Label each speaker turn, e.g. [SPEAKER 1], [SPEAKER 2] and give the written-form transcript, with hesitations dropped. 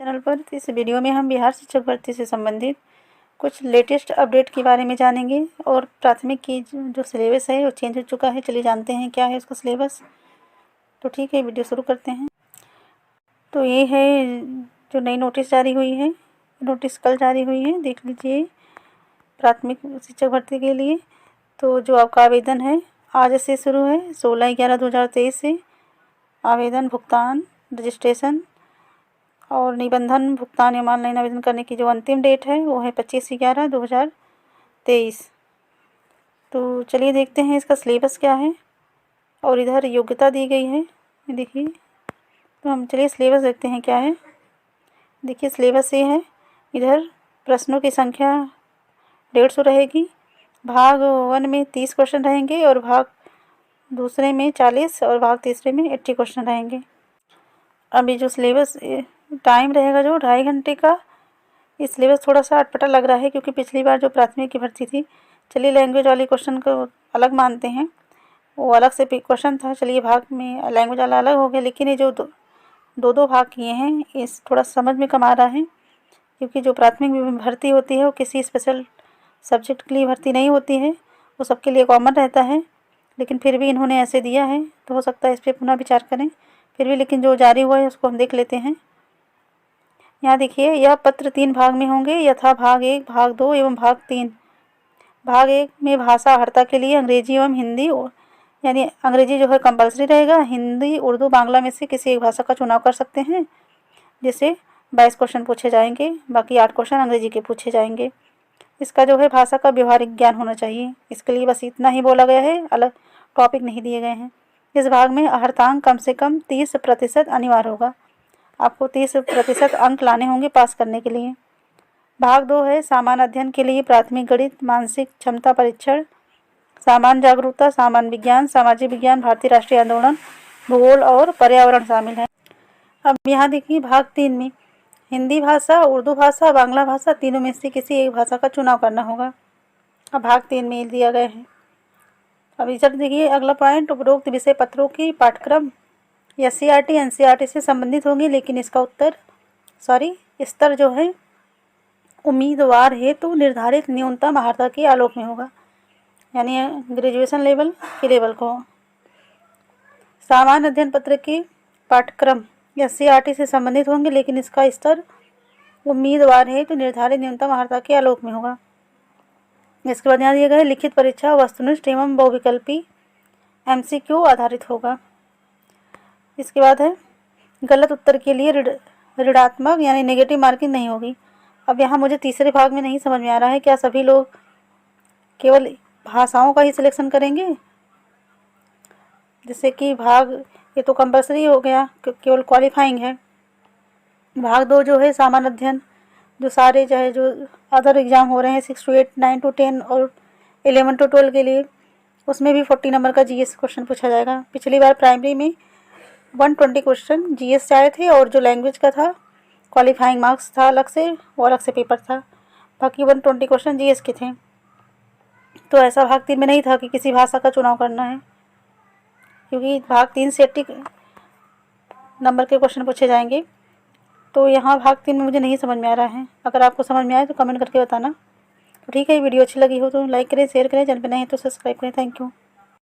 [SPEAKER 1] Channel पर। तो इस वीडियो में हम बिहार शिक्षक भर्ती से संबंधित कुछ लेटेस्ट अपडेट के बारे में जानेंगे और प्राथमिक की जो सिलेबस है वो चेंज हो चुका है। चलिए जानते हैं क्या है उसका सिलेबस। तो ठीक है, वीडियो शुरू करते हैं। तो ये है जो नई नोटिस जारी हुई है, नोटिस कल जारी हुई है, देख लीजिए। प्राथमिक शिक्षक भर्ती के लिए तो जो आपका आवेदन है आज से शुरू है, 16/11/2023 से आवेदन, भुगतान, रजिस्ट्रेशन और निबंधन भुगतान एवं ऑनलाइन आवेदन करने की जो अंतिम डेट है वो है 25/11/2023। तो चलिए देखते हैं इसका सिलेबस क्या है। और इधर योग्यता दी गई है, देखिए। तो हम चलिए सिलेबस देखते हैं क्या है। देखिए सिलेबस ये है। इधर प्रश्नों की संख्या 150 रहेगी। भाग 1 में 30 क्वेश्चन रहेंगे और भाग दूसरे में 40 और भाग तीसरे में 80 क्वेश्चन रहेंगे। अभी जो सिलेबस टाइम रहेगा जो 2.5 घंटे का, ये सिलेबस थोड़ा सा अटपटा लग रहा है क्योंकि पिछली बार जो प्राथमिक की भर्ती थी, चलिए लैंग्वेज वाली क्वेश्चन को अलग मानते हैं, वो अलग से क्वेश्चन था। चलिए भाग में लैंग्वेज वाला अलग हो गया, लेकिन ये जो दो भाग किए हैं इस थोड़ा समझ में कम आ रहा है क्योंकि जो प्राथमिक भर्ती होती है वो किसी स्पेशल सब्जेक्ट के लिए भर्ती नहीं होती है, वो सबके लिए कॉमन रहता है। लेकिन फिर भी इन्होंने ऐसे दिया है तो हो सकता है इस पर पुनः विचार करें फिर भी। लेकिन जो जारी हुआ है उसको हम देख लेते हैं। यहाँ देखिए, यह पत्र 3 भाग में होंगे, यथा भाग 1, भाग 2 एवं भाग 3। भाग 1 में भाषा अर्हता के लिए अंग्रेजी एवं हिंदी, यानी अंग्रेजी जो है कंपलसरी रहेगा, हिंदी, उर्दू, बांग्ला में से किसी एक भाषा का चुनाव कर सकते हैं। जैसे 22 क्वेश्चन पूछे जाएंगे, बाकी 8 क्वेश्चन अंग्रेजी के पूछे जाएंगे। इसका जो है भाषा का व्यवहारिक ज्ञान होना चाहिए। इसके लिए बस इतना ही बोला गया है, अलग टॉपिक नहीं दिए गए हैं। इस भाग में अर्हतांक कम से कम 30% अनिवार्य होगा। आपको 30% अंक लाने होंगे पास करने के लिए। भाग 2 है सामान्य अध्ययन के लिए प्राथमिक गणित, मानसिक क्षमता परीक्षण, सामान्य जागरूकता, सामान्य विज्ञान, सामाजिक विज्ञान, भारतीय राष्ट्रीय आंदोलन, भूगोल और पर्यावरण शामिल है। अब यहाँ देखिए भाग 3 में हिंदी भाषा, उर्दू भाषा, बांग्ला भाषा, तीनों में से किसी एक भाषा का चुनाव करना होगा। अब भाग 3 में दिया गया है। अब इधर देखिए अगला पॉइंट, उपरोक्त विषय पत्रों की पाठ्यक्रम SCERT NCERT से संबंधित होंगे, लेकिन इसका स्तर जो है उम्मीदवार हेतु निर्धारित न्यूनतम अर्हता के आलोक में होगा, यानी ग्रेजुएशन लेवल के लेवल को। सामान्य अध्ययन पत्र के पाठ्यक्रम SCERT से संबंधित होंगे, लेकिन इसका स्तर उम्मीदवार हेतु निर्धारित न्यूनतम अर्हता के आलोक में होगा। इसके बाद यहाँ दिया गया है लिखित परीक्षा वस्तुनिष्ठ एवं बहुविकल्पी MCQ आधारित होगा। इसके बाद है गलत उत्तर के लिए ऋणात्मक यानी नेगेटिव मार्किंग नहीं होगी। अब यहाँ मुझे तीसरे भाग में नहीं समझ में आ रहा है, क्या सभी लोग केवल भाषाओं का ही सिलेक्शन करेंगे? जैसे कि भाग ये तो कंपलसरी हो गया, केवल क्वालिफाइंग है। भाग 2 जो है सामान्य अध्ययन, जो सारे चाहे जो अदर एग्ज़ाम हो रहे हैं 6 to 8, 9 to 10 और 11 to 12 के लिए, उसमें भी 40 नंबर का GS क्वेश्चन पूछा जाएगा। पिछली बार प्राइमरी में 120 क्वेश्चन GS से आए थे और जो लैंग्वेज का था क्वालिफाइंग मार्क्स था अलग से, वो अलग से पेपर था। बाकी 120 क्वेश्चन GS के थे। तो ऐसा भाग 3 में नहीं था कि किसी भाषा का चुनाव करना है, क्योंकि भाग 3 से 80 नंबर के क्वेश्चन पूछे जाएंगे। तो यहाँ भाग 3 में मुझे नहीं समझ में आ रहा है। अगर आपको समझ में आए तो कमेंट करके बताना। तो ठीक है, वीडियो अच्छी लगी हो तो लाइक करें, शेयर करें, चैनल पर नहीं है तो सब्सक्राइब करें। Thank you.